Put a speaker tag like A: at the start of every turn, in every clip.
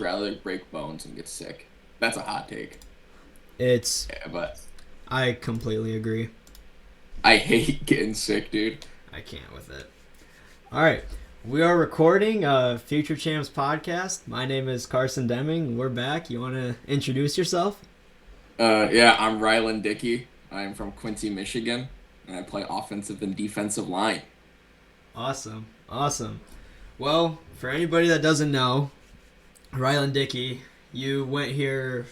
A: rather break bones and get sick. That's a hot take.
B: It's
A: Yeah, but
B: I completely agree.
A: I hate getting sick, dude.
B: I can't with it. All right. We are recording Future Champs podcast. My name is Carson Deming. We're back. You want to introduce yourself?
A: Yeah, I'm Rylen Dickey. I'm from Quincy, Michigan, and I play offensive and defensive line.
B: Awesome. Awesome. Well, for anybody that doesn't know, Rylan Dickey, you went here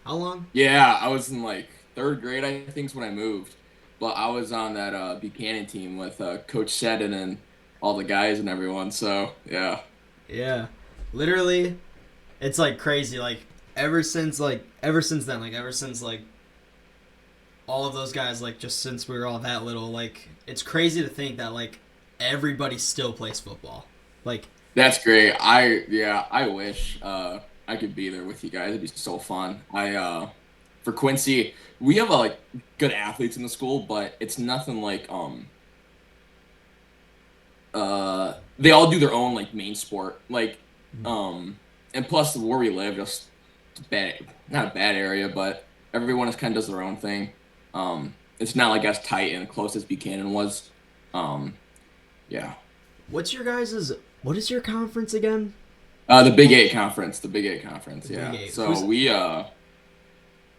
B: how long?
A: Yeah, I was in like third grade, I think, is when I moved. But I was on that Buchanan team with Coach Seddon and all the guys and everyone. So yeah,
B: Yeah. Literally, it's like crazy. Ever since all of those guys, like just since we were all that little, like it's crazy to think that like everybody still plays football. Like,
A: that's great. I wish I could be there with you guys. It'd be so fun. I For Quincy, we have like good athletes in the school, but it's nothing like they all do their own like main sport. And plus where we live, just bad, not a bad area, but everyone just kind of does their own thing. It's not like as tight and close as Buchanan was. Um, yeah.
B: what's your guys's? What is your conference again?
A: The Big Eight conference, the Big Eight conference.
B: The Big
A: Yeah.
B: Eight.
A: So we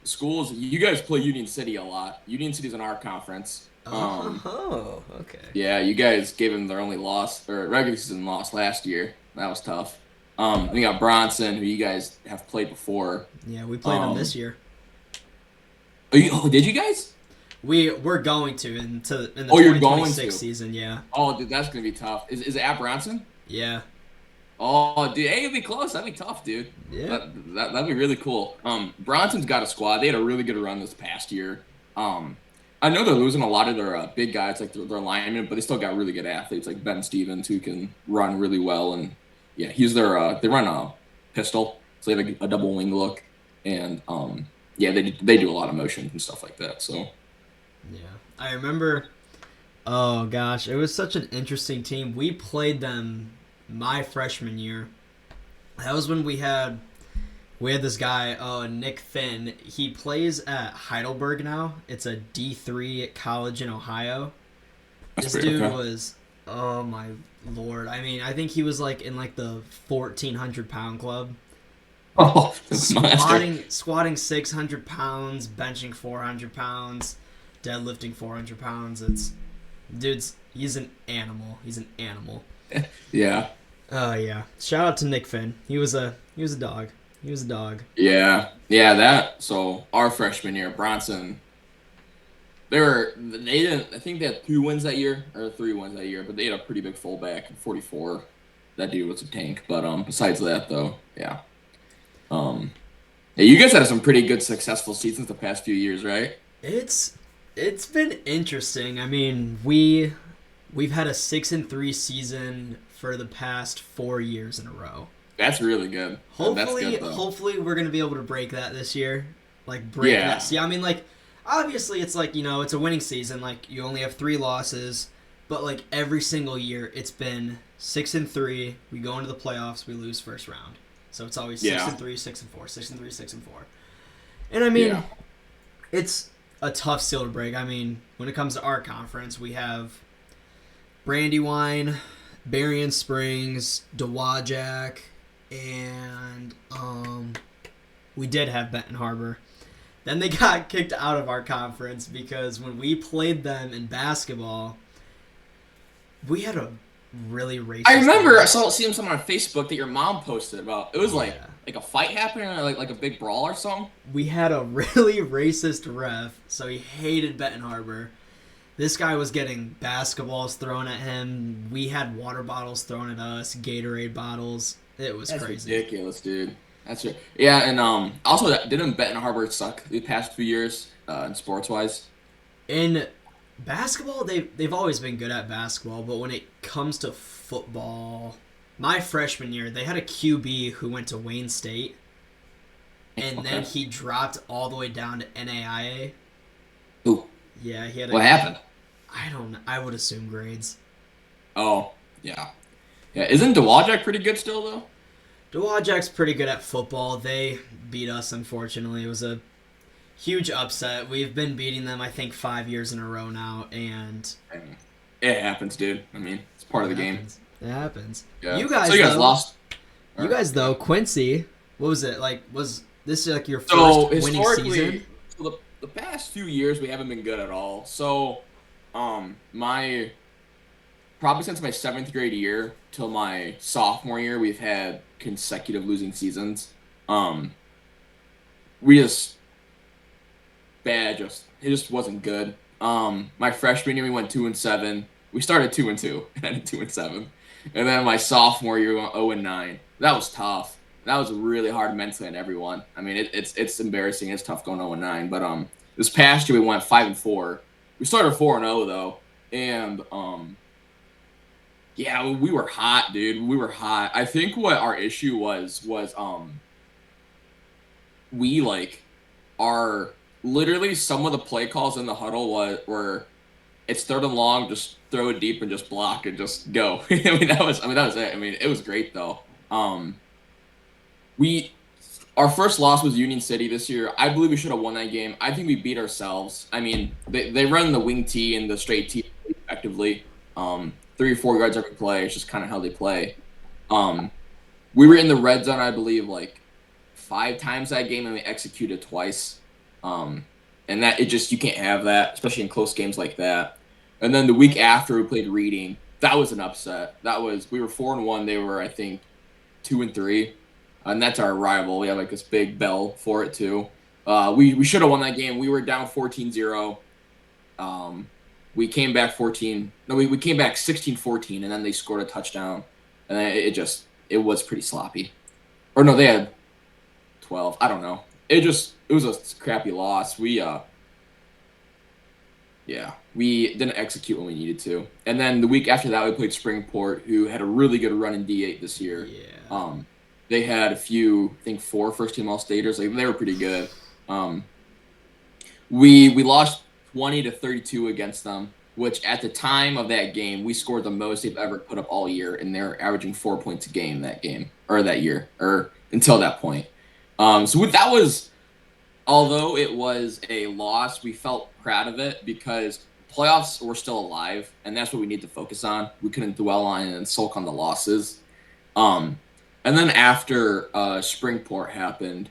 A: schools. You guys play Union City a lot. Union City's in our conference.
B: Oh, okay.
A: Yeah, you guys gave them their only loss or regular season loss last year. That was tough. We got Bronson, who you guys have played before.
B: Yeah, we played them this year.
A: Did you guys?
B: We're going to in the
A: You're going
B: 2026
A: to.
B: season. Yeah.
A: Oh, dude, that's gonna be tough. Is it at Bronson?
B: Yeah.
A: Oh, dude, hey, it'd be close. That'd be tough, dude.
B: Yeah.
A: That'd be really cool. Bronson's got a squad. They had a really good run this past year. I know they're losing a lot of their big guys, like their linemen, but they still got really good athletes, like Ben Stevens, who can run really well. And yeah, he's their. They run a pistol, so they have a double wing look, and yeah, they do a lot of motions and stuff like that. So
B: Yeah. I remember. Oh gosh, it was such an interesting team. We played them my freshman year. That was when we had this guy, Nick Finn. He plays at Heidelberg now. It's a D3 college in Ohio.
A: that's
B: This
A: pretty
B: dude
A: okay.
B: was, oh my lord. I mean, I think he was like in like the 1,400-pound club.
A: Oh, monster.
B: Squatting 600 pounds, benching 400 pounds, deadlifting 400 pounds. He's an animal. He's an animal.
A: Yeah.
B: Oh yeah. Shout out to Nick Finn. He was a dog. He was a dog.
A: Yeah. So our freshman year, Bronson. They didn't. I think they had 2 wins that year or 3 wins that year, but they had a pretty big fullback, 44. That dude was a tank. But besides that though, yeah. Um, yeah, you guys had some pretty good successful seasons the past few years, right?
B: It's it's been interesting. I mean, we've had a 6-3 season for the past 4 years in a row.
A: That's really good. That's
B: Hopefully,
A: good though.
B: hopefully we're gonna be able to break that this year. Like break
A: Yeah.
B: that. See, I mean, like obviously it's like it's a winning season. Like you only have 3 losses, but like every single year it's been 6-3. We go into the playoffs, we lose first round. So it's always six
A: Yeah.
B: and three, 6-4, 6-3, 6-4. And I mean,
A: Yeah.
B: it's a tough seal to break. I mean, when it comes to our conference, we have Brandywine, Berrien Springs, Dowagiac, and we did have Benton Harbor. Then they got kicked out of our conference because when we played them in basketball, we had a really racist.
A: I remember I
B: game.
A: saw seeing something on Facebook that your mom posted about. It was
B: Yeah.
A: like a fight happening or like a big brawl or something.
B: We had a really racist ref, so he hated Benton Harbor. This guy was getting basketballs thrown at him. We had water bottles thrown at us, Gatorade bottles. It was
A: That's
B: crazy.
A: ridiculous, dude. That's it. Yeah, and also didn't Benton Harbor suck the past few years in sports wise?
B: In basketball, they've always been good at basketball, but when it comes to football, my freshman year, they had a QB who went to Wayne State, and then
A: Okay.
B: he dropped all the way down to NAIA.
A: Ooh,
B: Yeah, he had
A: what happened?
B: I don't know. I would assume grades.
A: Oh, yeah, yeah. Isn't Dowagiac pretty good still though?
B: Dowajak's pretty good at football. They beat us, unfortunately. It was a huge upset. We've been beating them, I think, 5 years in a row now, and
A: And it happens, dude. I mean, it's part of
B: it
A: the game.
B: happens. It happens.
A: Yeah.
B: You guys,
A: So you guys
B: though,
A: lost.
B: you guys though, Quincy, what was it like? Was this like your first
A: So
B: winning
A: historically,
B: season?
A: so the past few years we haven't been good at all. So, my probably since my seventh grade year till my sophomore year, we've had consecutive losing seasons. Um, we just bad, just it just wasn't good. My freshman year we went 2-7. We started 2-2 and ended 2-7, and then my sophomore year we went 0-9. That was tough. That was really hard mentally on everyone. I mean, it's embarrassing. It's tough going 0-9. But this past year we went 5-4. We started 4-0 though, and yeah, we were hot, dude. We were hot. I think what our issue was we like are literally some of the play calls in the huddle were it's third and long, just throw it deep and just block and just go. I mean that was it. I mean it was great though. We our first loss was Union City this year. I believe we should have won that game. I think we beat ourselves. I mean they run the wing tee and the straight tee effectively. 3 or 4 yards every play. It's just kind of how they play. Um, we were in the red zone, I believe, like 5 times that game, and we executed twice. And that it just you can't have that, especially in close games like that. And then the week after we played Reading, that was an upset. That was we were 4-1. They were, I think, 2-3, and that's our rival. We have like this big bell for it too. We should have won that game. We were down 14-0. We came back 14. No, we came back 16-14, and then they scored a touchdown, and then it was pretty sloppy. Or no, they had 12. I don't know. It was a crappy loss. We didn't execute when we needed to. And then the week after that, we played Springport, who had a really good run in D8 this year.
B: Yeah.
A: They had a few, I think, 4 first-team All-Staters. Like they were pretty good. We lost 20-32 against them, which at the time of that game, we scored the most they've ever put up all year, and they're averaging 4 points a game that game or that year or until that point. That was, although it was a loss, we felt proud of it because playoffs were still alive, and that's what we need to focus on. We couldn't dwell on it and sulk on the losses. And then after Springport happened,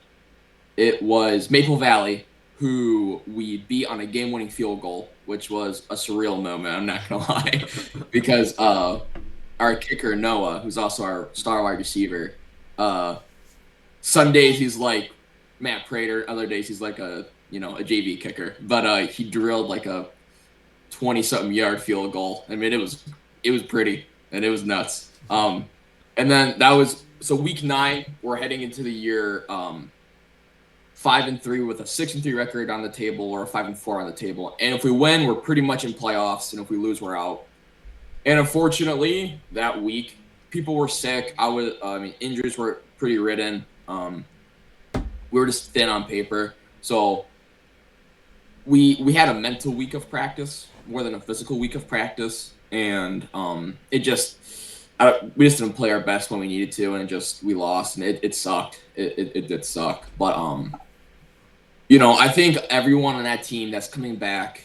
A: it was Maple Valley who we beat on a game-winning field goal, which was a surreal moment, I'm not going to lie, because our kicker, Noah, who's also our star wide receiver, some days he's like Matt Prater, other days he's like a JV kicker, but he drilled like a 20-something yard field goal. I mean, it was pretty, and it was nuts. And then that was, so week 9, we're heading into the year 5-3 with a 6-3 record on the table or a 5-4 on the table. And if we win, we're pretty much in playoffs. And if we lose, we're out. And unfortunately, that week, people were sick. Injuries were pretty ridden. We were just thin on paper. So we had a mental week of practice more than a physical week of practice. And we just didn't play our best when we needed to. And we lost. And it sucked. It did suck. But, I think everyone on that team that's coming back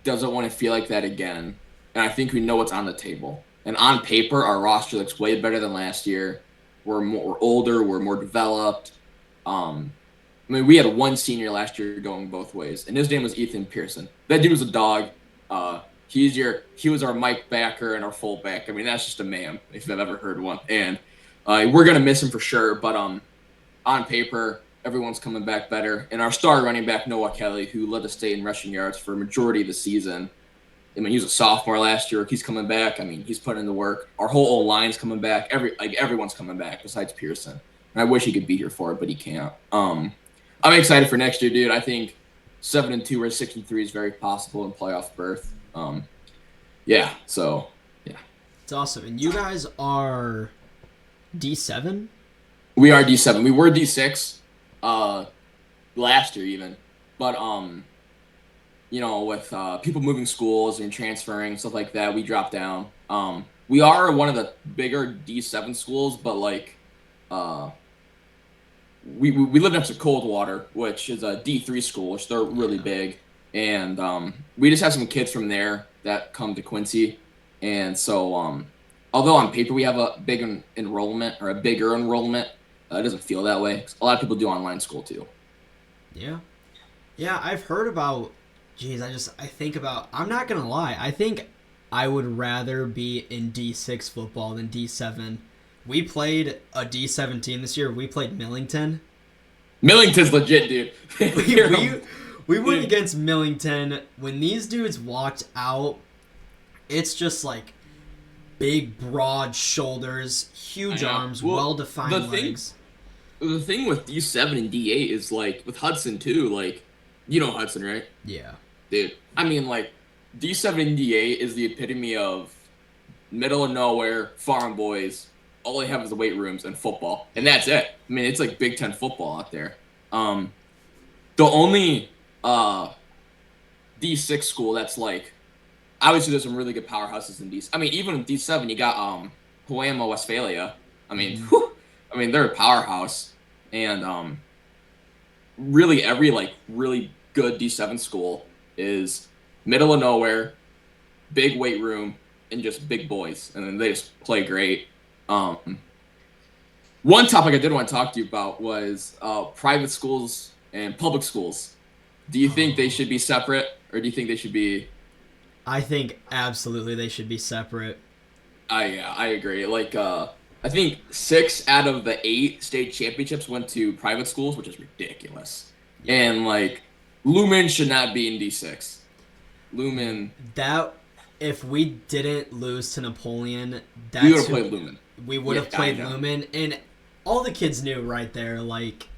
A: doesn't want to feel like that again. And I think we know what's on the table. And on paper, our roster looks way better than last year. We're older. We're more developed. We had one senior last year going both ways, and his name was Ethan Pearson. That dude was a dog. He was our Mike backer and our fullback. I mean, that's just a man if I've ever heard one. And we're gonna miss him for sure. But on paper, everyone's coming back better. And our star running back, Noah Kelly, who led the state in rushing yards for a majority of the season. I mean, he was a sophomore last year. He's coming back. I mean, he's putting in the work. Our whole old line's coming back. Everyone's coming back besides Pearson. And I wish he could be here for it, but he can't. I'm excited for next year, dude. I think 7-2 or 6-3 is very possible in playoff berth. Yeah.
B: It's awesome. And you guys are D7?
A: We are D7. We were D6 last year even. But with people moving schools and transferring, stuff like that, we dropped down. We are one of the bigger D7 schools, but uh, we live next to Coldwater, which is a D3 school, which they're really
B: Yeah.
A: big, and we just have some kids from there that come to Quincy, and so although on paper we have a big enrollment or a bigger enrollment, it doesn't feel that way. 'Cause a lot of people do online school too.
B: Yeah. Yeah, I've heard about. Geez, I think about. I'm not gonna lie. I think I would rather be in D6 football than D7. We played a D17 this year. We played Millington.
A: Millington's legit, dude.
B: We
A: They're
B: we, we went against Millington. When these dudes walked out, it's just like big, broad shoulders,
A: I
B: huge
A: know.
B: arms,
A: Well,
B: well-defined
A: the thing
B: legs.
A: the thing with D7 and D8 is like with Hudson too. Like, you know Hudson, right?
B: Yeah.
A: Dude, I mean, like, D7 and D8 is the epitome of middle of nowhere farm boys. All they have is the weight rooms and football, and that's it. I mean, it's like Big Ten football out there. Um, the only D6 school that's like obviously there's some really good powerhouses in D. I mean, even in D7 you got Poema Westphalia. I mean,
B: Mhm.
A: whew, I mean they're a powerhouse, and really every like really good D7 school is middle of nowhere, big weight room, and just big boys, and then they just play great. Um, One topic I did want to talk to you about was private schools and public schools. Do you think they
B: Oh.
A: should be separate, or do you think they should be?
B: I think absolutely they should be separate.
A: I agree. Like I think 6 out of the 8 state championships went to private schools, which is ridiculous.
B: Yeah.
A: And like Lumen should not be in D6. Lumen,
B: That if we didn't lose to Napoleon,
A: we would
B: that's
A: have
B: who
A: played Lumen.
B: we would
A: Yeah,
B: have
A: I
B: played
A: know.
B: Lumen, and all the kids knew right there. Like,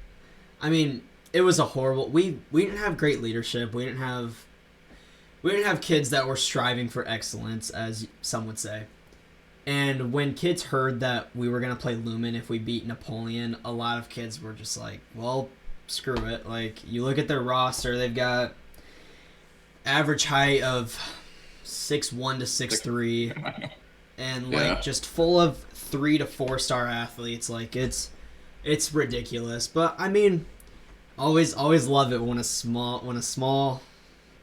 B: I mean, it was a horrible. We didn't have great leadership. We didn't have kids that were striving for excellence, as some would say. And when kids heard that we were gonna play Lumen if we beat Napoleon, a lot of kids were just like, "Well, screw it." Like, you look at their roster; they've got average height of 6'1" to 6'3", and like
A: Yeah.
B: just full of 3 to 4 star athletes. Like, it's ridiculous. But I mean, always love it when a small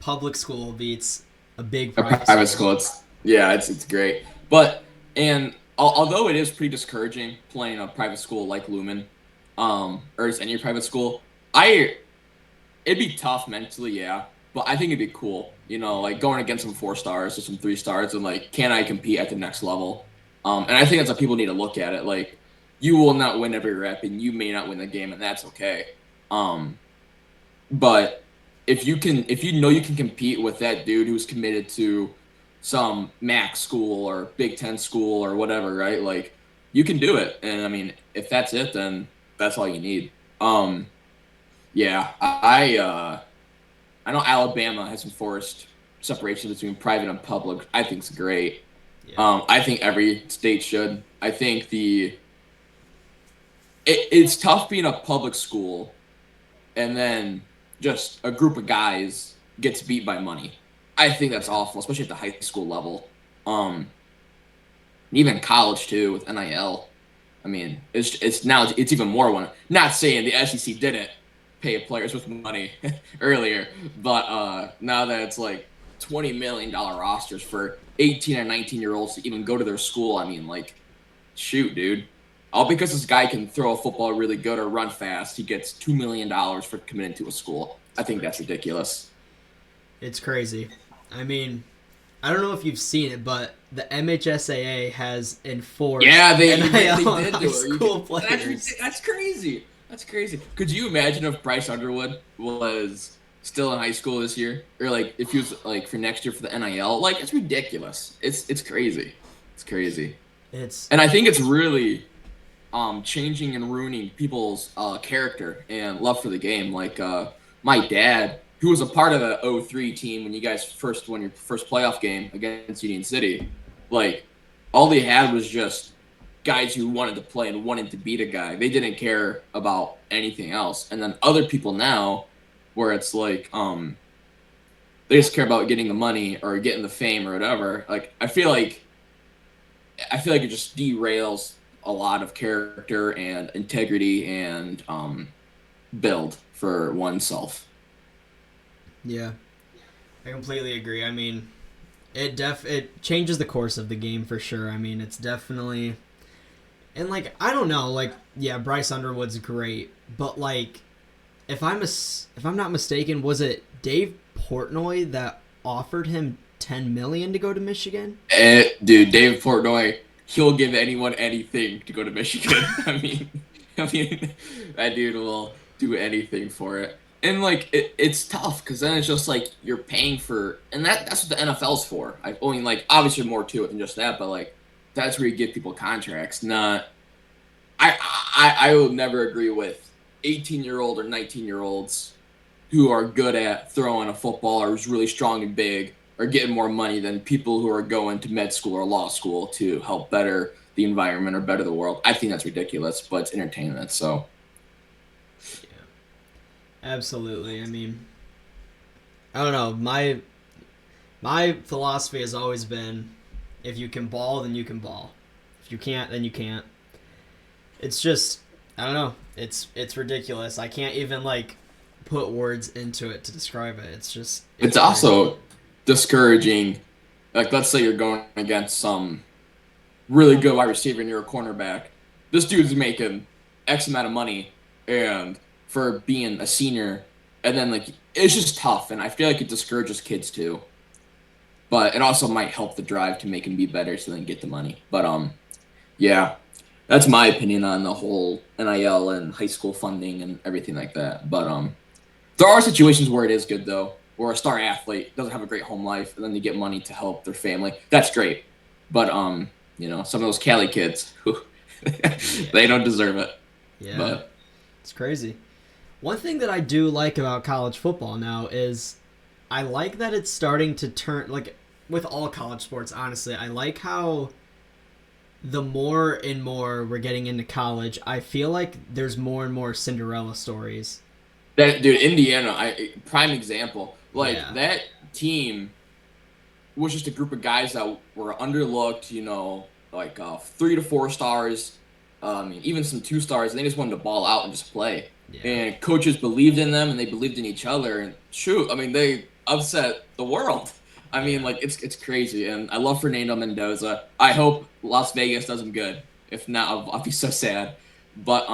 B: public school beats a big
A: A
B: private
A: private
B: school.
A: school, it's great. But and although it is pretty discouraging playing a private school like Lumen, or just any private school, I it'd be tough mentally, yeah. But I think it'd be cool, like going against some 4 stars or some 3 stars, and like, can I compete at the next level? And I think that's how people need to look at it. Like, you will not win every rep, and you may not win the game, and that's okay. Um, but if you know you can compete with that dude who's committed to some MAC school or Big Ten school or whatever, right? Like, you can do it. And I mean, if that's it, then that's all you need. Yeah, I know Alabama has enforced separation between private and public. I think it's great.
B: Yeah.
A: I think every state should. I think it's tough being a public school and then just a group of guys gets beat by money. I think that's awful, especially at the high school level. Um, Even college too with NIL. I mean, it's now it's even more one. Not saying the SEC didn't pay players with money earlier, but now that it's like $20 million rosters for 18 and 19-year-olds to even go to their school, I mean, like, shoot, dude. All because this guy can throw a football really good or run fast, he gets $2 million for committing to a school. I think that's ridiculous.
B: It's crazy. I mean, I don't know if you've seen it, but the MHSAA has enforced
A: Yeah, they
B: NIL on
A: did
B: high
A: do it.
B: school
A: That's,
B: players.
A: that's crazy. That's crazy. Could you imagine if Bryce Underwood was still in high school this year, or like if he was like for next year for the NIL? Like, it's ridiculous. It's crazy. It's crazy.
B: It's
A: And I think it's really changing and ruining people's character and love for the game. Like my dad, who was a part of the '03 team when you guys first won your first playoff game against Union City, like all they had was just guys who wanted to play and wanted to beat a guy. They didn't care about anything else. And then other people now, where it's like they just care about getting the money or getting the fame or whatever. Like I feel like it just derails a lot of character and integrity and build for oneself.
B: Yeah, I completely agree. I mean, it changes the course of the game for sure. I mean, it's definitely, and like I don't know, like yeah, Bryce Underwood's great, but like if I'm not mistaken, was it Dave Portnoy that offered him 10 million to go to Michigan?
A: Dude, Dave Portnoy, he'll give anyone anything to go to Michigan. I mean, that dude will do anything for it. And like, it's tough because then it's just like you're paying for, and that's what the NFL's for. I mean, like, obviously more to it than just that, but like, that's where you give people contracts. Not, I will never agree with 18-year-old or 19-year-olds who are good at throwing a football or who's really strong and big are getting more money than people who are going to med school or law school to help better the environment or better the world. I think that's ridiculous, but it's entertainment. So
B: Yeah, absolutely. I mean, I don't know. My philosophy has always been, if you can ball, then you can ball. If you can't, then you can't. It's just I don't know. It's ridiculous. I can't even like put words into it to describe it. It's
A: it's
B: crazy.
A: also discouraging. Like, let's say you're going against some really good wide receiver and you're a cornerback. This dude's making X amount of money, and for being a senior, and then like it's just tough, and I feel like it discourages kids too. But it also might help the drive to make him be better, so then get the money. But yeah, that's my opinion on the whole NIL and high school funding and everything like that. But there are situations where it is good though, where a star athlete doesn't have a great home life, and then they get money to help their family. That's great. But some of those Cali kids, who
B: Yeah.
A: they don't deserve it.
B: Yeah.
A: But
B: It's crazy. One thing that I do like about college football now is I like that it's starting to turn like with all college sports, honestly. I like how the more and more we're getting into college, I feel like there's more and more Cinderella stories.
A: that dude, Indiana, prime example. Like
B: Yeah.
A: that team was just a group of guys that were underlooked. Like 3 to 4 stars, even some 2 stars. And they just wanted to ball out and just play.
B: Yeah.
A: And coaches believed in them, and they believed in each other. And shoot, I mean, they upset the world. I mean,
B: Yeah.
A: like it's crazy. And I love Fernando Mendoza. I hope Las Vegas does him good. If not, I'll be so sad. But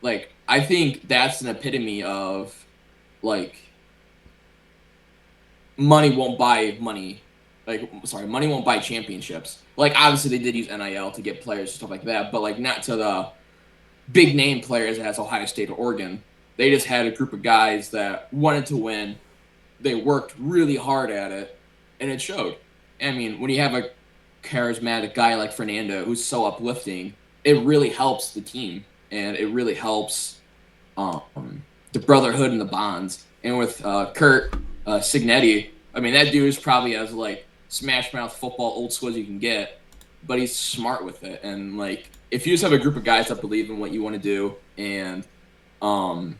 A: like I think that's an epitome of like money won't buy money. Like, sorry, money won't buy championships. Like, obviously they did use NIL to get players and stuff like that, but like not to the big name players as Ohio State or Oregon. They just had a group of guys that wanted to win. They worked really hard at it, and it showed. I mean, when you have a charismatic guy like Fernando who's so uplifting, it really helps the team, and it really helps the brotherhood and the bonds. And with Kurt Signetti, I mean, that dude is probably as like smash mouth football old school as you can get, but he's smart with it. And like, if you just have a group of guys that believe in what you want to do, and um,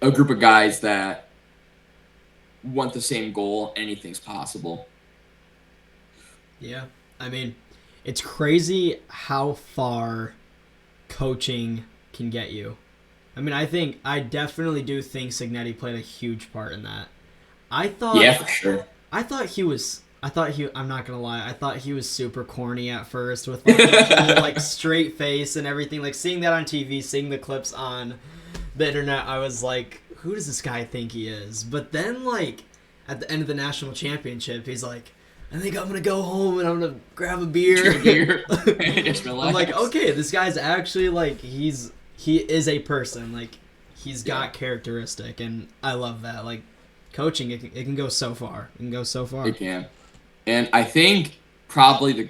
A: a group of guys that want the same goal, anything's possible.
B: Yeah. I mean, it's crazy how far coaching can get you. I definitely do think Signetti played a huge part in that. I thought
A: Yeah, for sure.
B: I'm not gonna lie, I thought he was super corny at first with like the whole like straight face and everything. Like seeing that on TV, seeing the clips on the internet, I was like, who does this guy think he is? But then like at the end of the national championship, he's like, I think I'm gonna go home and I'm gonna grab a beer.
A: Here, just
B: I'm like,
A: relax.
B: okay, this guy's actually like he is a person. Like he's
A: Yeah,
B: got characteristic, and I love that. Like coaching, it can go so far. It can go so far.
A: it can. And I think probably the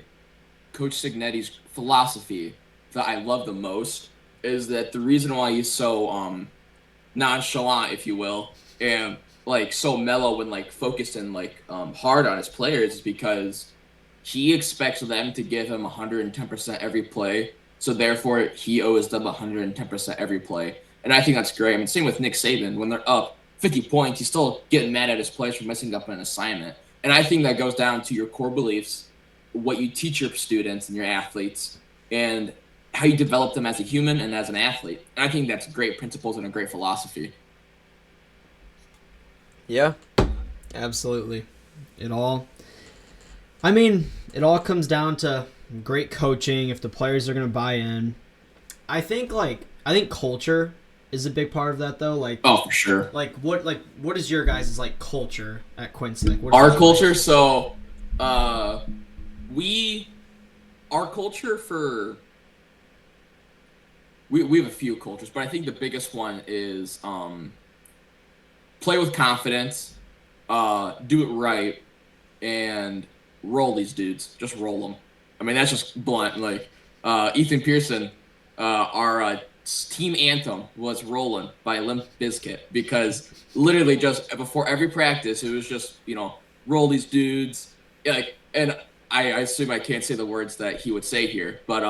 A: Coach Signetti's philosophy that I love the most is that the reason why he's so nonchalant, if you will, and like so mellow and like focused and like hard on his players is because he expects them to give him 110% every play. So therefore, he owes them 110% every play. And I think that's great. I mean, same with Nick Saban. When they're up 50 points, he's still getting mad at his players for messing up an assignment. And I think that goes down to your core beliefs, what you teach your students and your athletes, and how you develop them as a human and as an athlete. And I think that's great principles and a great philosophy.
B: Yeah, absolutely. It all, I mean, it all comes down to great coaching. If the players are going to buy in, I think culture is a big part of that though.
A: Oh, for sure.
B: What is your guys' like culture at Quincy? Like what is
A: Our
B: it
A: culture,
B: like?
A: so we our culture for we have a few cultures, but I think the biggest one is play with confidence, do it right, and roll these dudes. Just roll them. I mean, that's just blunt. Like Ethan Pearson, our team anthem was "Rollin'" by Limp Bizkit because literally just before every practice, it was just roll these dudes. Like, and I assume I can't say the words that he would say here, but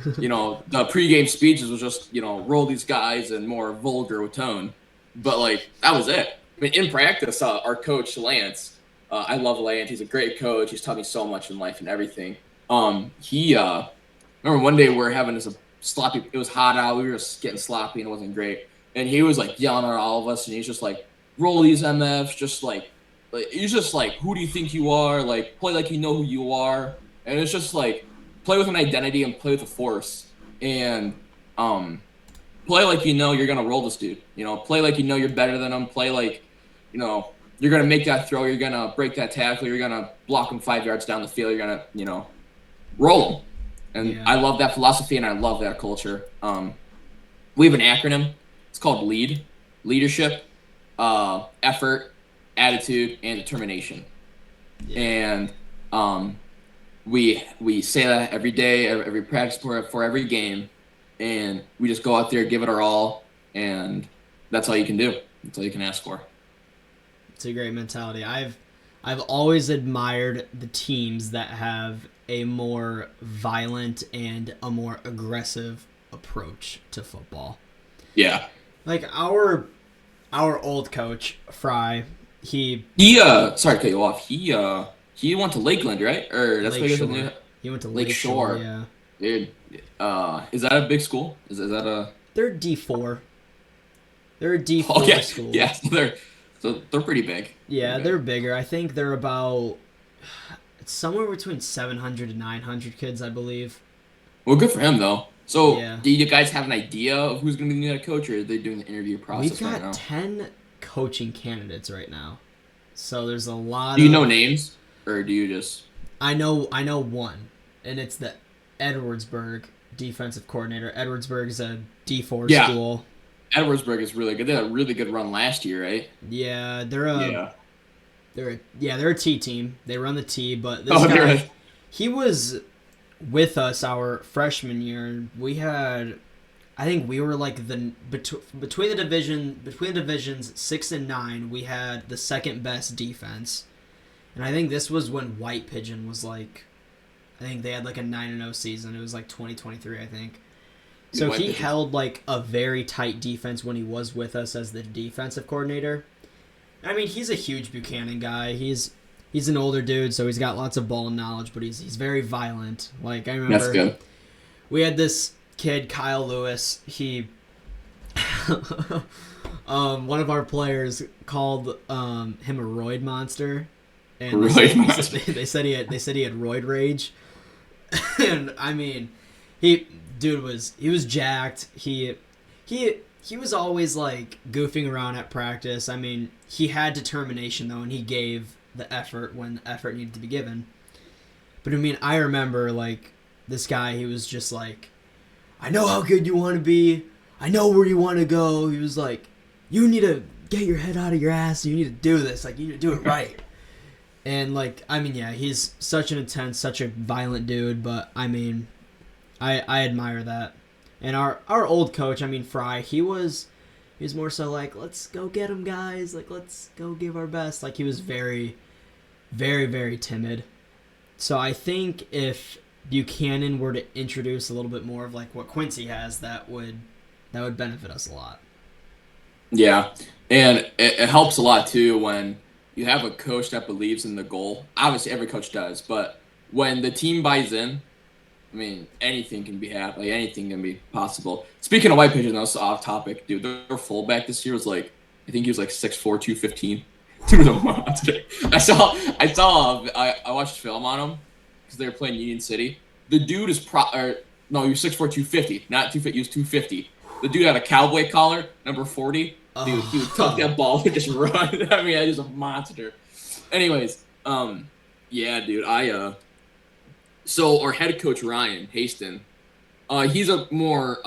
A: the pregame speeches was just roll these guys and more vulgar tone, but like that was it. I mean, in practice, our coach Lance, I love Lance. He's a great coach. He's taught me so much in life and everything. He remember one day we were having this sloppy. It was hot out. We were just getting sloppy and it wasn't great. And he was like yelling at all of us, and he's just like, "Roll these MFs," just like he's just like, "Who do you think you are? Like, play like you know who you are." And it's just like, play with an identity and play with a force, and play like you're gonna roll this dude. Play like you're better than him. Play like you're gonna make that throw. You're gonna break that tackle. You're gonna block him 5 yards down the field. You're gonna roll him. And
B: Yeah.
A: I love that philosophy and I love that culture. We have an acronym. It's called LEAD: leadership, effort, attitude, and determination.
B: Yeah.
A: And we say that every day, every practice for every game, and we just go out there, give it our all, and that's all you can do. That's all you can ask for.
B: It's a great mentality. I've always admired the teams that have a more violent and a more aggressive approach to football.
A: Yeah.
B: Like our old coach, Fry,
A: He sorry to cut you off. He went to Lakeland, right? Or that's what he
B: Lakeshore. He went to
A: Lake
B: Lakeshore,
A: Shore.
B: yeah.
A: Dude, is that a big school? Is that a
B: They're D4. They're a D4
A: Oh yeah,
B: school.
A: yeah. So they're pretty big.
B: Yeah,
A: Pretty
B: they're
A: big.
B: bigger. I think they're about it's somewhere between 700 and 900 kids, I believe.
A: Well, good for him though. So,
B: Yeah.
A: do you guys have an idea of who's going to be the new head coach, or are they doing the interview
B: We've
A: process
B: got
A: right now?
B: 10 coaching candidates right now. So there's a lot
A: Do you
B: of
A: know names, or do you just?
B: I know one, and it's the Edwardsburg defensive coordinator. Edwardsburg is a D4
A: Yeah,
B: school.
A: Edwardsburg is really good. They had a really good run last year, right?
B: Yeah,
A: Yeah.
B: they're a T team. They run the T, but this
A: Oh,
B: guy he was with us our freshman year. And we had I think we were like between the divisions 6 and 9, we had the second best defense. And I think this was when White Pigeon was like I think they had like a 9-0 season. It was like 2023, I think. So
A: White
B: he
A: Pigeons.
B: held like a very tight defense when he was with us as the defensive coordinator. I mean, he's a huge Buchanan guy. He's an older dude, so he's got lots of ball knowledge, but he's very violent. Like I
A: That's
B: remember
A: good.
B: we had this kid, Kyle Lewis. He one of our players called him a roid monster. And
A: Roid monster.
B: they said he had roid rage. And I mean, he was jacked. He was always like goofing around at practice. I mean, he had determination though, and he gave the effort when the effort needed to be given. But I mean, I remember like this guy. He was just like, I know how good you want to be. I know where you want to go. He was like, you need to get your head out of your ass. You need to do this. Like, you need to do it right. And like, I mean, yeah, he's such an intense, such a violent dude. But I mean, I admire that. And our old coach, I mean, Fry, he was more so like, let's go get him, guys. Like, let's go give our best. Like, he was very, very, very timid. So I think if Buchanan were to introduce a little bit more of like what Quincy has, that would benefit us a lot.
A: Yeah, and it helps a lot too when you have a coach that believes in the goal. Obviously, every coach does, but when the team buys in I mean, anything can be happening. Like, anything can be possible. Speaking of white pitchers, that's off topic, dude. Their fullback this year was like, I think he was like 6'4", 215. Dude was a monster. I watched film on him because they were playing Union City. The dude is no, he was 6'4", 250, not 250. He was 250. The dude had a cowboy collar, number 40. Dude, he would tuck that ball and just run. I mean, he's a monster. Anyways, yeah, dude, so our head coach Ryan Haston, he's a more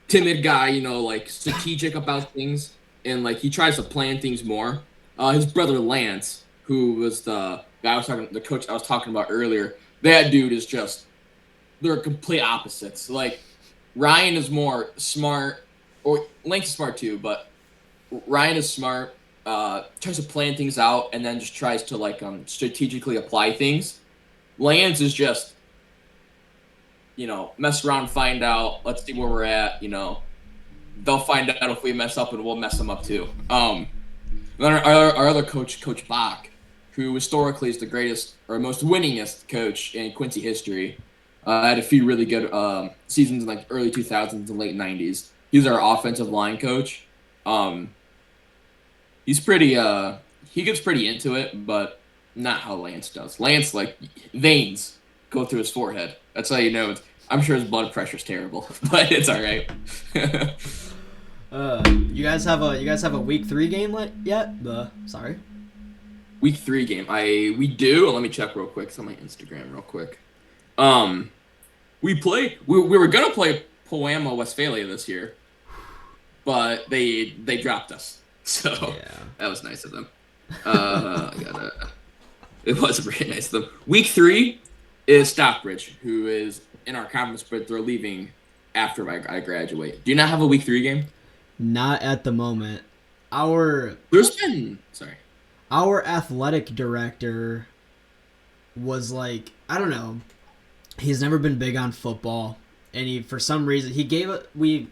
A: timid guy, like strategic about things, and like he tries to plan things more. His brother Lance, who was the coach I was talking about earlier, that dude is just they're complete opposites. Like Ryan is more smart, or Lance is smart too, but Ryan is smart, tries to plan things out, and then just tries to like strategically apply things. Lance is just, mess around, find out. Let's see where we're at. They'll find out if we mess up, and we'll mess them up too. Then our other coach, Coach Bach, who historically is the greatest or most winningest coach in Quincy history, had a few really good seasons in like early 2000s and late 90s. He's our offensive line coach. He's pretty. He gets pretty into it, but not how Lance does. Lance, like, veins go through his forehead. That's how you know. I'm sure his blood pressure's terrible, but it's all right.
B: You guys have a week 3 game yet? Sorry.
A: Week 3 game. We do. Let me check real quick. It's on my Instagram real quick. We were gonna play Poema Westphalia this year, but they dropped us. So yeah. That was nice of them. It was really nice of them. Week 3 is Stockbridge, who is in our conference, but they're leaving after I graduate. Do you not have a week 3 game?
B: Not at the moment.
A: Our
B: athletic director was like, I don't know. He's never been big on football, and for some reason he gave it. We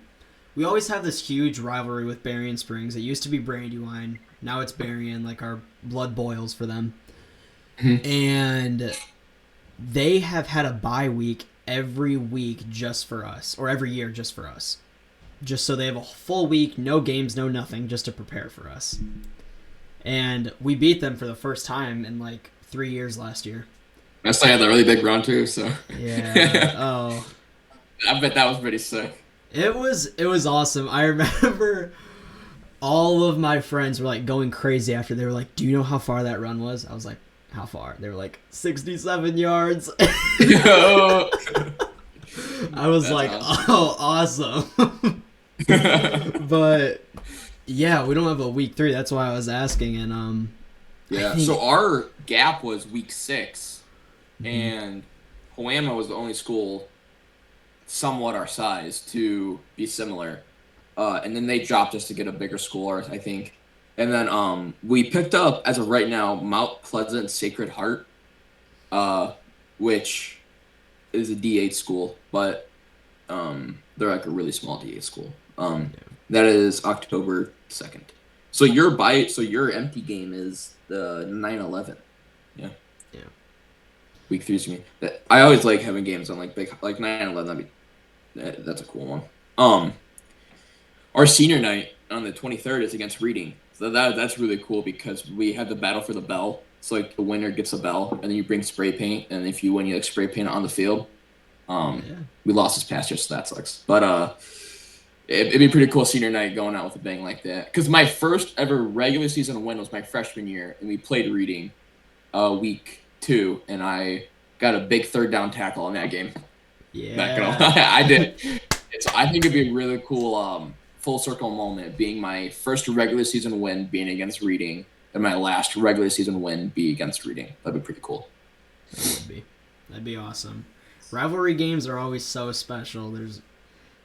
B: always have this huge rivalry with Berrien Springs. It used to be Brandywine. Now it's Berrien. Like, our blood boils for them. Mm-hmm. And they have had a bye week every week just for us, or every year just for us. Just so they have a full week, no games, no nothing, just to prepare for us. And we beat them for the first time in like 3 years last year.
A: I still had that really big run too, so.
B: Yeah. Oh.
A: I bet that was pretty sick.
B: It was awesome. I remember all of my friends were like going crazy after. They were like, "Do you know how far that run was?" I was like, "How far?" They were like, 67 yards. I was That's like, awesome. "Oh, awesome." But yeah, we don't have a week 3. That's why I was asking. And
A: yeah. So our gap was week 6, and Poema was the only school somewhat our size to be similar, and then they dropped us to get a bigger school, I think. And then we picked up, as of right now, Mount Pleasant Sacred Heart, which is a D8 school, but they're like a really small D8 school. That is October 2nd. So your empty game is the 9/11. Yeah.
B: Yeah.
A: Week 3 is me. I always like having games on like big, like 9/11. That's a cool one. Our senior night on the 23rd is against Reading. So that's really cool because we have the battle for the bell. So like the winner gets a bell, and then you bring spray paint, and if you win, you like spray paint it on the field. We lost this past year, so that sucks. But it'd be pretty cool senior night going out with a bang like that. Because my first ever regular season win was my freshman year, and we played Reading week 2, and I got a big 3rd down tackle in that game.
B: Yeah,
A: I did. I think it'd be a really cool full circle moment, being my first regular season win being against Reading, and my last regular season win be against Reading. That'd be pretty cool.
B: That'd be awesome. Rivalry games are always so special. There's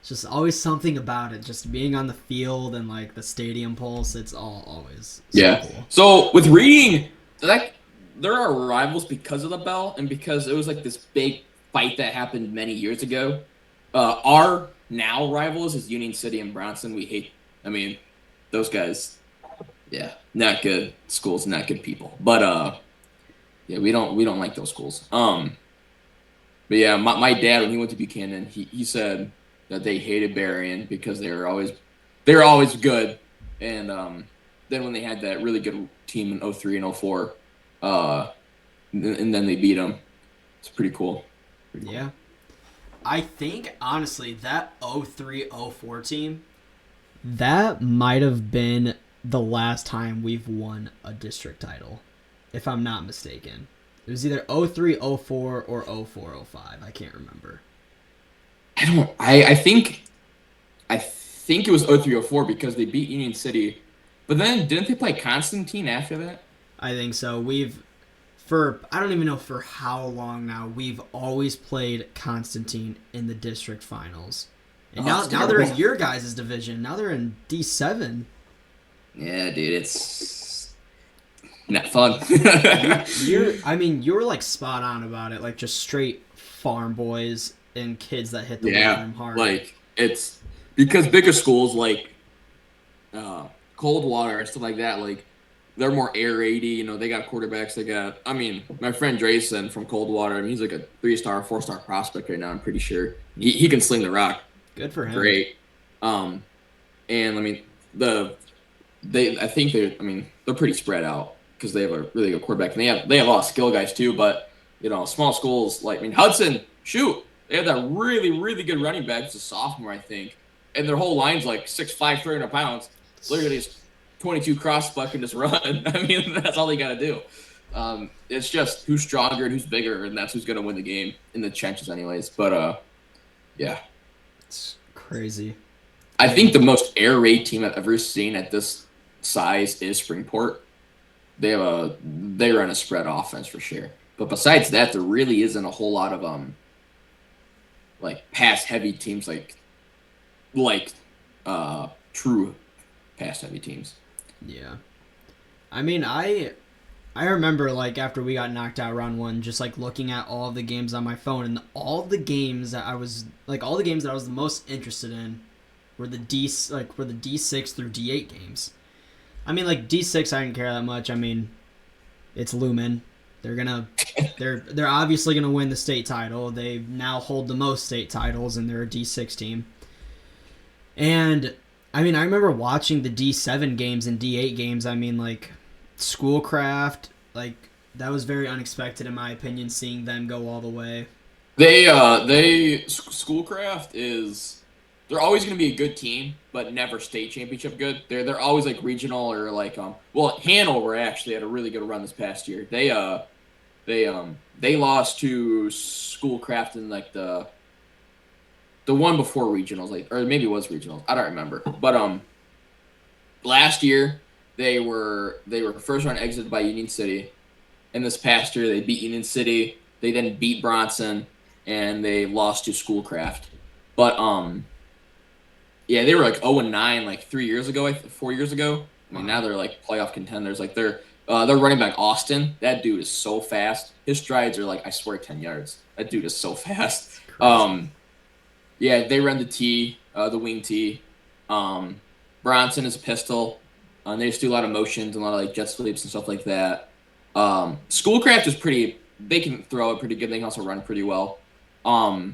B: just always something about it. Just being on the field and like the stadium pulse, it's always so cool.
A: So with Reading, there are rivals because of the bell and because it was like this big fight that happened many years ago. Our now rivals is Union City and Bronson. We hate. I mean, those guys. Yeah, not good schools, not good people. But yeah, we don't like those schools. But yeah, my dad when he went to Buchanan, he said that they hated Berrien because they were always good, and then when they had that really good team in '03 and '04, uh, and then they beat them. It's pretty cool. Pretty cool.
B: Yeah. I think honestly that 03-04 team, that might have been the last time we've won a district title, if I'm not mistaken. It was either 03-04 or 04-05. I can't remember.
A: I don't. I think it was '03 '04 because they beat Union City, but then didn't they play Constantine after that?
B: I think so. For I don't even know for how long now, we've always played Constantine in the district finals. And now they're in your guys' division. Now they're in D7.
A: Yeah, dude, it's not fun.
B: You were like spot on about it. Like just straight farm boys and kids that hit the bottom hard.
A: Like it's because bigger schools like Coldwater and stuff like that, like they're more air raidy. They got quarterbacks. My friend Drayson from Coldwater. He's like a 3-star, 4-star prospect right now. I'm pretty sure he can sling the rock.
B: Good for him.
A: Great. And I think they're pretty spread out because they have a really good quarterback, and they have a lot of skill guys too. But small schools Hudson, shoot, they have that really really good running back. It's a sophomore, I think, and their whole line's like 6'5", 300 pounds. Literally, 22 cross can just run. That's all they got to do. It's just who's stronger and who's bigger, and that's who's going to win the game in the trenches, anyways. But yeah,
B: it's crazy.
A: I think the most air raid team I've ever seen at this size is Springport. They run a spread offense for sure. But besides that, there really isn't a whole lot of pass heavy teams like true pass heavy teams.
B: Yeah. I remember after we got knocked out round 1, just looking at all the games on my phone, and all the games that I was the most interested in were the D6 through D8 games. D6 I didn't care that much. It's Lumen. They're obviously gonna win the state title. They now hold the most state titles, and they're a D6 team. And I remember watching the D7 games and D8 games. Schoolcraft, that was very unexpected in my opinion, seeing them go all the way.
A: Schoolcraft they're always going to be a good team, but never state championship good. They're always regional or Hanover actually had a really good run this past year. They lost to Schoolcraft in the one before regionals, or maybe it was regionals. I don't remember. But last year they were first round exited by Union City, and this past year they beat Union City. They then beat Bronson, and they lost to Schoolcraft. But yeah, they were 0-9 4 years ago. Now they're playoff contenders. Their running back Austin, that dude is so fast. His strides are I swear 10 yards. That dude is so fast. Yeah, they run the wing T. Bronson is a pistol. They just do a lot of motions and a lot of jet sweeps and stuff like that. Schoolcraft is pretty. They can throw it pretty good. They can also run pretty well. Was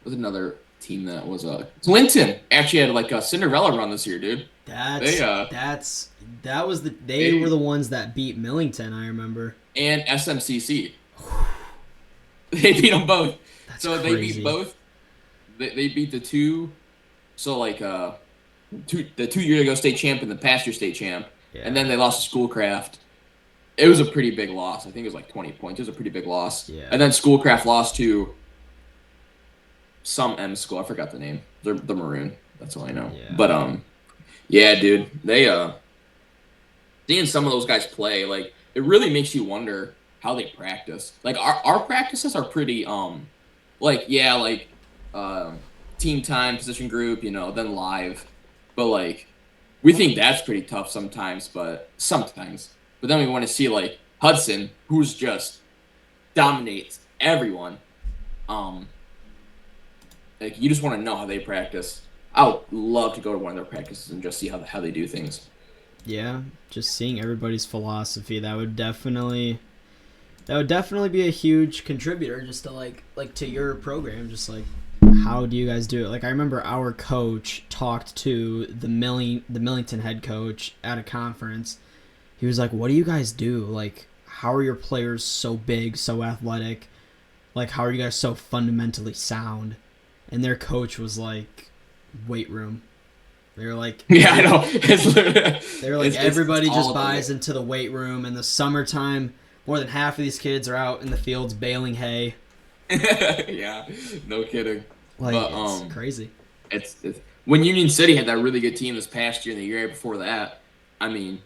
A: another team that was Clinton actually had a Cinderella run this year, dude.
B: They were the ones that beat Millington, I remember.
A: And SMCC. They beat them both.
B: That's
A: so
B: crazy.
A: They beat both. They beat the two. So the 2 year ago state champ and the past year state champ, and then they lost to Schoolcraft. It was a pretty big loss. I think it was 20 points. It was a pretty big loss.
B: Yeah.
A: And then Schoolcraft lost to some M school. I forgot the name. They're the Maroon. That's all I know.
B: Yeah.
A: But yeah, dude, they seeing some of those guys play, it really makes you wonder how they practice. Our practices are pretty team time, position group, then live. But we think that's pretty tough sometimes, but then we want to see Hudson, who's just dominates everyone. You just want to know how they practice. I would love to go to one of their practices and just see how they do things.
B: Yeah, just seeing everybody's philosophy, that would definitely That would definitely be a huge contributor, just to like to your program. Just like, how do you guys do it? Like, I remember our coach talked to the Millington head coach at a conference. He was like, "What do you guys do? Like, how are your players so big, so athletic? Like, how are you guys so fundamentally sound?" And their coach was like, "Weight room." They were like,
A: Yeah, I know. It's literally,
B: they were like, everybody
A: it's
B: just
A: all
B: buys
A: about
B: into the weight room. In the summertime, more than half of these kids are out in the fields baling hay.
A: it. Yeah, no kidding.
B: Like,
A: But
B: it's crazy.
A: it's when Union City had that really good team this past year and the year before that. I mean,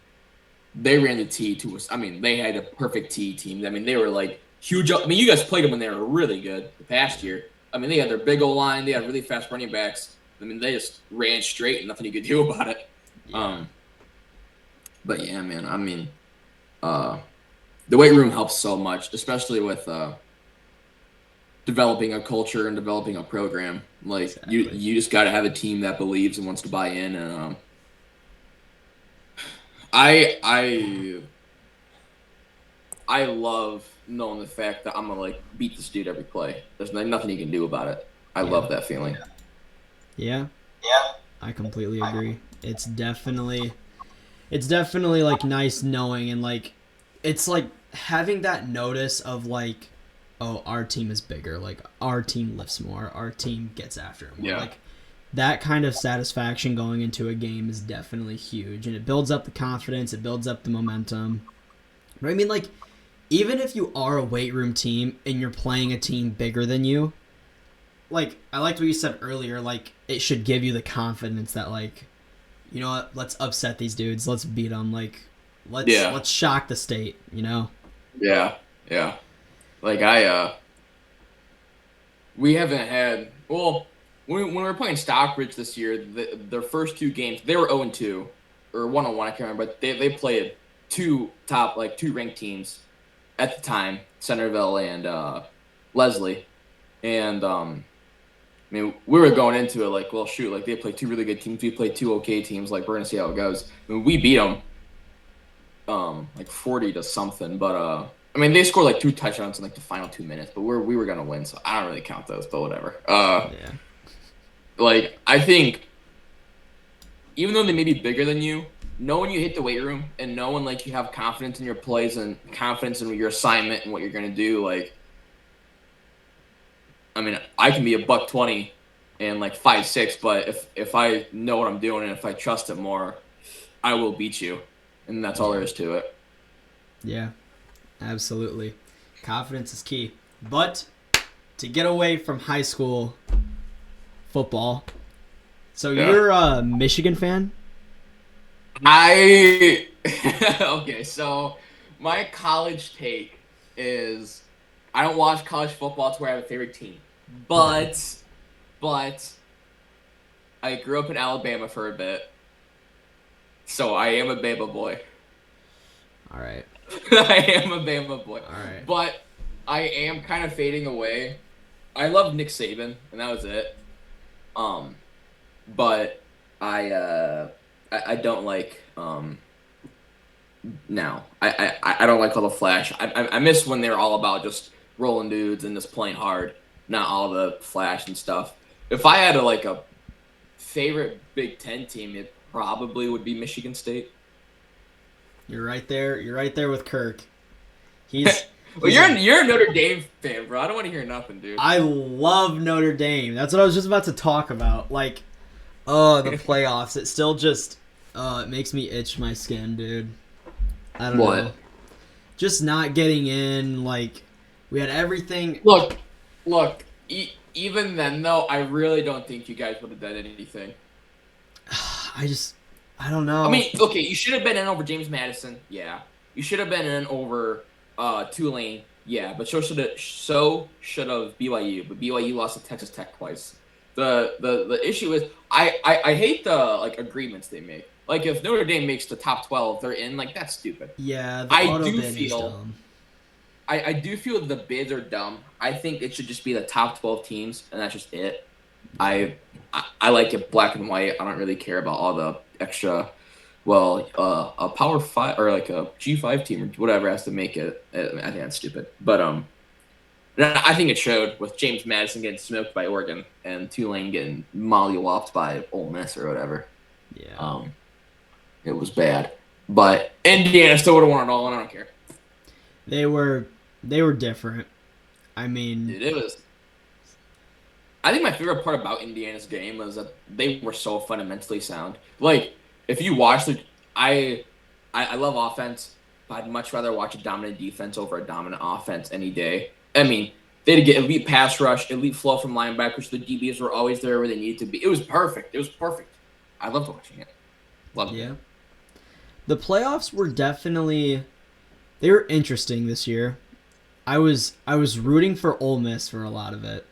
A: they ran the T to us. I mean, they had a perfect T team. I mean, they were like huge. I mean, you guys played them when they were really good the past year. I mean, they had their big old line. They had really fast running backs. I mean, they just ran straight and nothing you could do about it.
B: Yeah.
A: But yeah, man. I mean, uh, the weight room helps so much, especially with developing a culture and developing a program. Like
B: Exactly.
A: you just got to have a team that believes and wants to buy in. And I I love knowing the fact that I'm gonna like beat this dude every play. There's nothing you can do about it. I
B: Yeah.
A: love that feeling.
B: Yeah.
A: Yeah.
B: I completely agree. It's definitely like nice knowing, and like it's like having that notice of like, oh, our team is bigger, like our team lifts more, our team gets after it more.
A: Yeah.
B: Like that kind of satisfaction going into a game is definitely huge, and it builds up the confidence, it builds up the momentum. But I mean, like, even if you are a weight room team and you're playing a team bigger than you, like, I liked what you said earlier, like, it should give you the confidence that, like, you know what, let's upset these dudes, let's beat them, like,
A: Yeah.
B: let's shock the state, you know?
A: Yeah. Yeah. Like we haven't had well when we were playing Stockbridge this year, their first two games they were 0-2 or 1-1, I can't remember, but they played two ranked teams at the time, Centerville and Leslie, and I mean we were going into it like, well, shoot, like they played two really good teams, we played two okay teams, like we're gonna see how it goes. I mean, we beat them like 40 to something, but I mean they scored like two touchdowns in like the final 2 minutes, but we were gonna win, so I don't really count those, but whatever.
B: Yeah.
A: Like I think even though they may be bigger than you, knowing you hit the weight room and knowing like you have confidence in your plays and confidence in your assignment and what you're gonna do, like I mean I can be a buck 20 and like 5'6", but if I know what I'm doing and if I trust it more, I will beat you, and that's all there is to it.
B: Yeah, absolutely. Confidence is key. But to get away from high school football, so
A: Yeah.
B: you're a Michigan fan?
A: I okay, so my college take is I don't watch college football to where I have a favorite team. But I grew up in Alabama for a bit. So I am a Bama boy.
B: All right.
A: I am a Bama boy.
B: All right.
A: But I am kind of fading away. I love Nick Saban, and that was it. Um but I don't like now. I don't like all the flash. I miss when they were all about just rolling dudes and just playing hard, not all the flash and stuff. If I had a favorite Big Ten team, it probably would be Michigan State.
B: You're right there. You're right there with Kirk. He's
A: Well, you're a Notre Dame fan, bro. I don't want to hear nothing, dude.
B: I love Notre Dame. That's what I was just about to talk about. Like, oh, the playoffs. It still just it makes me itch my skin, dude. I don't
A: What?
B: know. Just not getting in, like, we had everything.
A: Look. Even then, though, I really don't think you guys would have done anything.
B: I don't know.
A: I mean, okay, you should have been in over James Madison, yeah. You should have been in over Tulane, yeah. But so should have BYU, but BYU lost to Texas Tech twice. The issue is I hate the like agreements they make. Like if Notre Dame makes the top 12, they're in. Like that's stupid.
B: Yeah, the
A: I
B: auto
A: do
B: bid is
A: feel
B: dumb.
A: I do feel the bids are dumb. I think it should just be the top 12 teams, and that's just it. I like it black and white. I don't really care about all the extra well, a Power Five or like a G5 team or whatever has to make it. I think that's stupid, but I think it showed with James Madison getting smoked by Oregon and Tulane getting mollywopped by Ole Miss or whatever.
B: Yeah.
A: Um, it was bad, but Indiana still would have won it all, and I don't care.
B: They were different. I mean,
A: Dude, it was. I think my favorite part about Indiana's game was that they were so fundamentally sound. Like, if you watch I love offense, but I'd much rather watch a dominant defense over a dominant offense any day. I mean, they'd get elite pass rush, elite flow from linebackers. The DBs were always there where they needed to be. It was perfect. It was perfect. I loved watching it. Loved
B: yeah.
A: it.
B: The playoffs were definitely they were interesting this year. I was rooting for Ole Miss for a lot of it.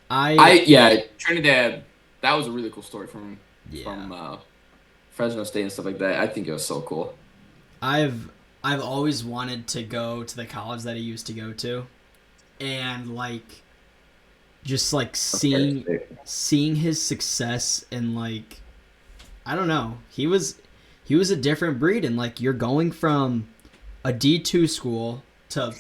A: Yeah, Trinidad. That was a really cool story from
B: Yeah.
A: from Fresno State and stuff like that. I think it was so cool.
B: I've always wanted to go to the college that he used to go to, and like just like seeing his success and like I don't know, he was a different breed, and like you're going from a D2 school to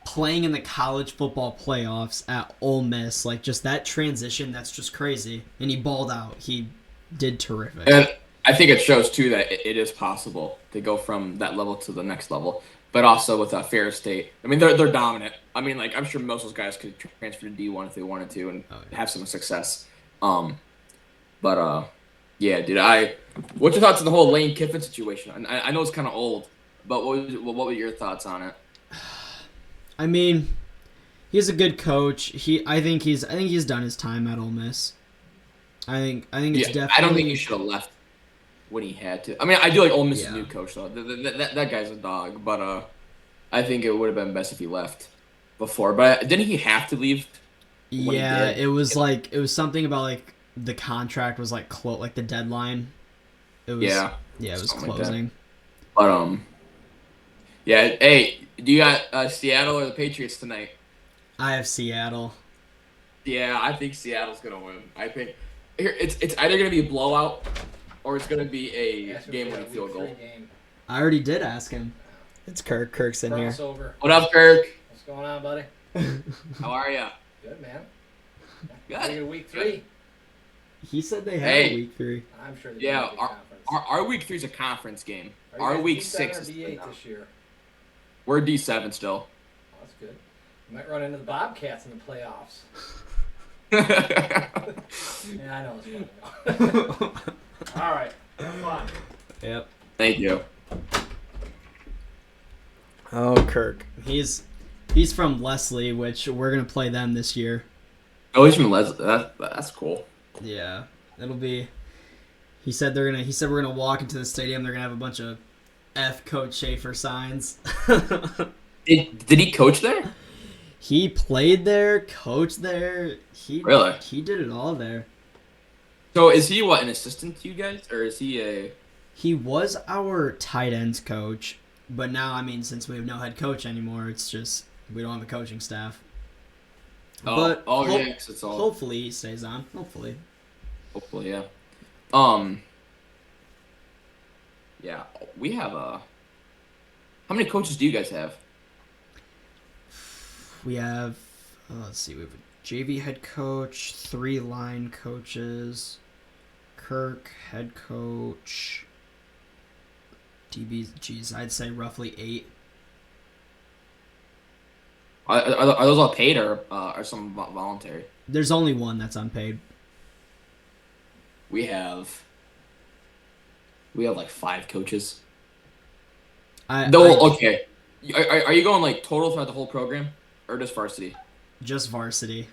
B: playing in the college football playoffs at Ole Miss, like just that transition, that's just crazy. And he balled out. He did terrific.
A: And I think it shows too that it is possible to go from that level to the next level. But also with Ferris State, I mean they're dominant. I mean, like I'm sure most of those guys could transfer to D1 if they wanted to and have some success. But yeah, dude. What's your thoughts on the whole Lane Kiffin situation? I know it's kind of old, but what were your thoughts on it?
B: I mean, he's a good coach. I think he's done his time at Ole Miss. I think it's definitely.
A: I don't think he should have left when he had to. I mean, I do like Ole Miss's
B: Yeah.
A: new coach though. That guy's a dog, but I think it would have been best if he left before. But didn't he have to leave? when he
B: Yeah,
A: did?
B: it was something about like the contract was like like the deadline. It was
A: Yeah,
B: it was
A: something like that.
B: closing.
A: But yeah. Hey, do you got Seattle or the Patriots tonight?
B: I have Seattle.
A: Yeah, I think Seattle's gonna win. I think it's either gonna be a blowout or it's gonna be a game-winning field goal.
B: I already did ask him. It's Kirk. Kirk's in here.
C: Crossover.
A: What up, Kirk?
C: What's going on, buddy?
A: How are ya?
C: Good, man.
A: Good.
C: Good. Week 3.
B: He said they had
A: Hey.
B: a week 3.
C: I'm sure they
A: Yeah,
C: have a big conference.
A: Our week 3 is a conference game.
C: Are you
A: Our
C: guys
A: week
C: D7
A: 6
C: or
A: is
C: D8 this year.
A: we're D7 still.
C: Oh, that's good. You might run into the Bobcats in the playoffs. Yeah, I know it's funny. All right. Have fun.
B: Yep.
A: Thank you.
B: Oh, Kirk. He's from Leslie, which we're gonna play them this year.
A: Oh, he's from Leslie. That's cool.
B: Yeah, it'll be. He said we're gonna walk into the stadium. They're gonna have a bunch of F Coach Schaefer signs.
A: Did he coach there?
B: He played there, coached there.
A: Really?
B: He did it all there.
A: So is he an assistant to you guys, or is he a?
B: He was our tight ends coach, but now I mean, since we have no head coach anymore, it's just we don't have a coaching staff. But
A: yeah, 'cause it's all.
B: hopefully he stays on. Hopefully.
A: Hopefully, yeah. Yeah, we have How many coaches do you guys have?
B: We have, let's see, we have a JV head coach, 3 line coaches, Kirk head coach, DBs, geez, I'd say roughly 8.
A: Are those all paid or are some voluntary?
B: There's only one that's unpaid.
A: We have like 5 coaches. Okay. Are you going like total throughout the whole program or just varsity?
B: Just varsity.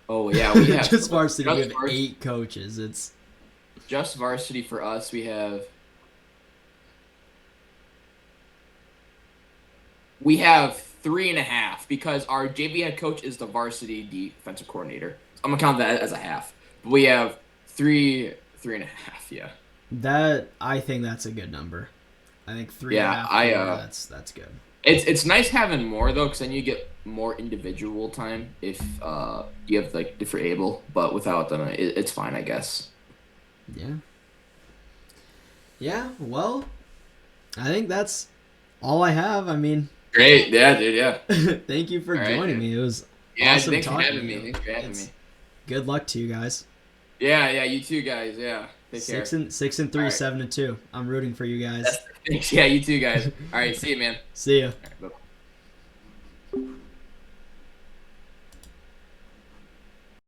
A: Oh yeah, we have
B: Just varsity. We have
A: varsity.
B: 8 coaches. It's
A: Just varsity for us. We have 3.5 because our JV head coach is the varsity defensive coordinator. I'm gonna count that as a half. But we have 3.5. Yeah.
B: I think that's a good number. I think 3.5.
A: Yeah,
B: that's good.
A: It's nice having more though, because then you get more individual time if you have if you're able. But without them, it's fine, I guess.
B: Yeah. Yeah, well, I think that's all I have. I mean,
A: Great. Yeah, dude. Yeah.
B: thank you for
A: All right,
B: joining
A: dude.
B: me. It was
A: Yeah.
B: awesome
A: Thanks for
B: talking
A: having
B: to
A: me.
B: you.
A: Thanks for having
B: It's
A: me.
B: good luck to you guys.
A: Yeah. Yeah. You too, guys. Yeah. Take care.
B: 6-3,
A: All right.
B: 7-2. I'm rooting for you guys.
A: Thanks. Yeah. You too, guys. All right. See you, man.
B: See ya.
A: All right, bye.